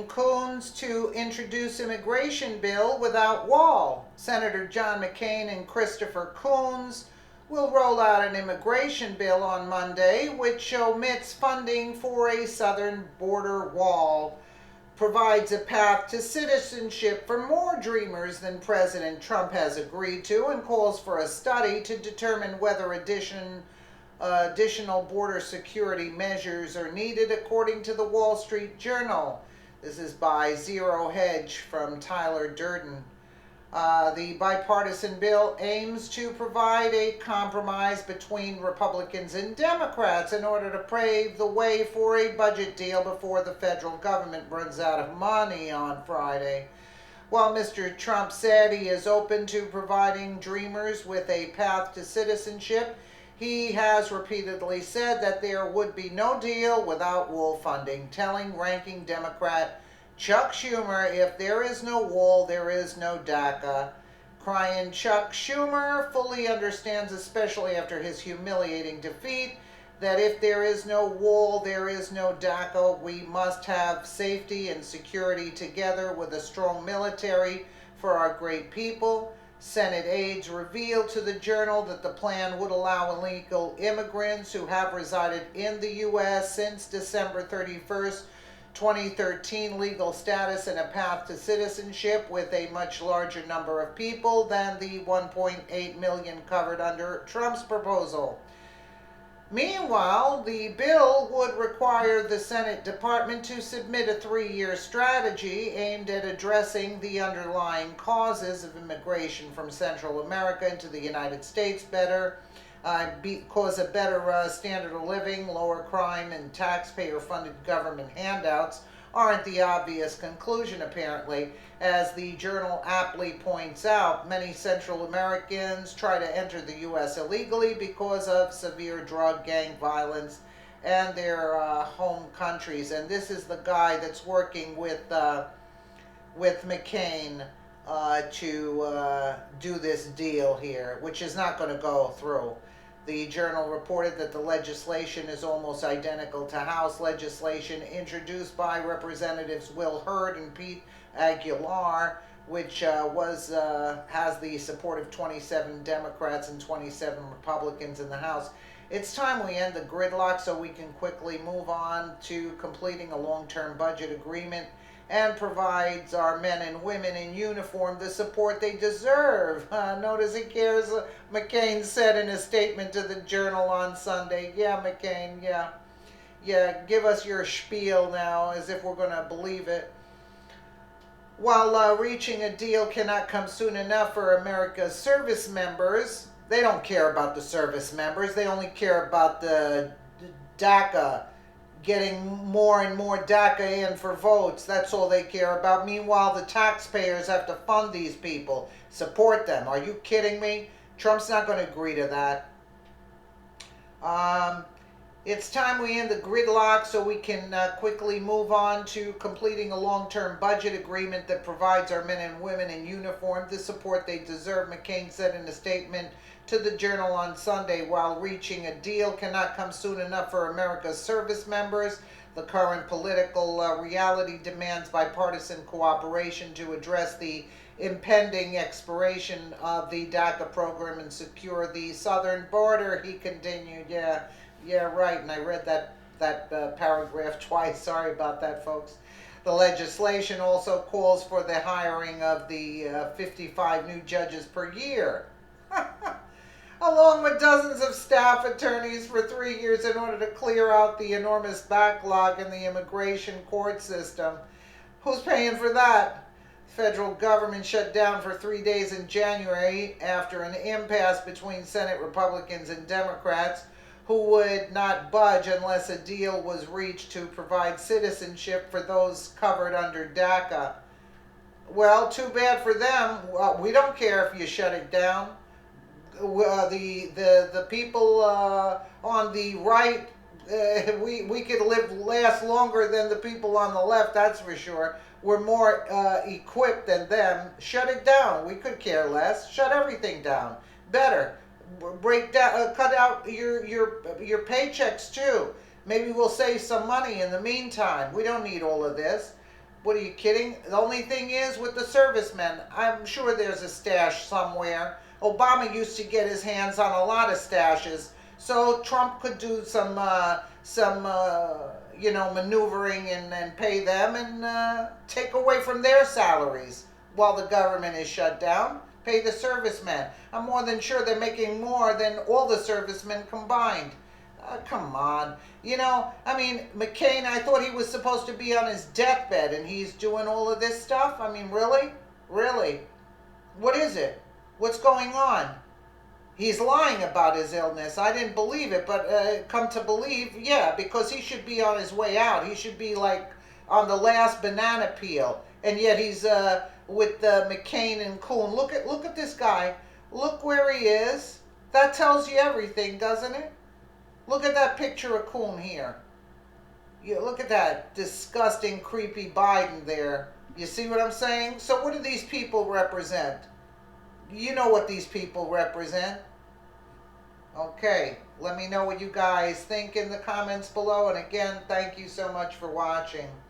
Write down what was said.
Coons to introduce immigration bill without wall. Senator John McCain and Christopher Coons will roll out an immigration bill on Monday, which omits funding for a southern border wall, provides a path to citizenship for more dreamers than President Trump has agreed to, and calls for a study to determine whether additional border security measures are needed, according to the Wall Street Journal. This is by Zero Hedge from Tyler Durden. The bipartisan bill aims to provide a compromise between Republicans and Democrats in order to pave the way for a budget deal before the federal government runs out of money on Friday. While Mr. Trump said he is open to providing dreamers with a path to citizenship, he has repeatedly said that there would be no deal without wall funding, telling ranking Democrat Chuck Schumer, "If there is no wall, there is no DACA." Crying Chuck Schumer fully understands, especially after his humiliating defeat, that if there is no wall, there is no DACA. We must have safety and security together with a strong military for our great people. Senate aides revealed to the Journal that the plan would allow illegal immigrants who have resided in the U.S. since December 31st, 2013 legal status and a path to citizenship, with a much larger number of people than the 1.8 million covered under Trump's proposal. Meanwhile, the bill would require the Senate Department to submit a 3-year strategy aimed at addressing the underlying causes of immigration from Central America into the United States better, cause a better standard of living, lower crime, and taxpayer-funded government handouts aren't the obvious conclusion, apparently. As the Journal aptly points out, many Central Americans try to enter the U.S. illegally because of severe drug gang violence and their home countries. And this is the guy that's working with McCain to do this deal here, which is not going to go through. The Journal reported that the legislation is almost identical to House legislation introduced by Representatives Will Hurd and Pete Aguilar, which has the support of 27 Democrats and 27 Republicans in the House. It's time we end the gridlock so we can quickly move on to completing a long-term budget agreement and provides our men and women in uniform the support they deserve. Notice he cares, McCain said in a statement to the Journal on Sunday. Yeah, McCain, yeah, give us your spiel now, as if we're going to believe it. While reaching a deal cannot come soon enough for America's service members, they don't care about the service members. They only care about the DACA, getting more and more DACA in for votes. That's all they care about. Meanwhile, the taxpayers have to fund these people, support them. Are you kidding me? Trump's not going to agree to that. It's time we end the gridlock so we can quickly move on to completing a long-term budget agreement that provides our men and women in uniform the support they deserve, McCain said in a statement to the Journal on Sunday. While reaching a deal cannot come soon enough for America's service members, the current political reality demands bipartisan cooperation to address the impending expiration of the DACA program and secure the southern border, he continued. Yeah, right, and I read that paragraph twice. Sorry about that, folks. The legislation also calls for the hiring of the 55 new judges per year, along with dozens of staff attorneys for 3 years in order to clear out the enormous backlog in the immigration court system. Who's paying for that? Federal government shut down for 3 days in January after an impasse between Senate Republicans and Democrats, who would not budge unless a deal was reached to provide citizenship for those covered under DACA. Well, too bad for them. We don't care if you shut it down. The people on the right, we could last longer than the people on the left, that's for sure. We're more equipped than them. Shut it down. We could care less. Shut everything down. Better. Break down, cut out your paychecks too. Maybe we'll save some money in the meantime. We don't need all of this. What are you kidding? The only thing is with the servicemen, I'm sure there's a stash somewhere. Obama used to get his hands on a lot of stashes, so Trump could do some maneuvering and pay them and take away from their salaries while the government is shut down. Pay the servicemen. I'm more than sure they're making more than all the servicemen combined. Come on. Mccain, I thought he was supposed to be on his deathbed and he's doing all of this stuff? I mean, really? Really? What is it? What's going on? He's lying about his illness. I didn't believe it, but come to believe, yeah, because he should be on his way out. He should be like on the last banana peel. And yet he's with Mccain and Coons. Look at this guy. Look where he is. That tells you everything, doesn't it? Look at that picture of Coons here. Look at that disgusting, creepy Biden there. You see what I'm saying? So what do these people represent? You know what these people represent. Okay, let me know what you guys think in the comments below. And again, thank you so much for watching.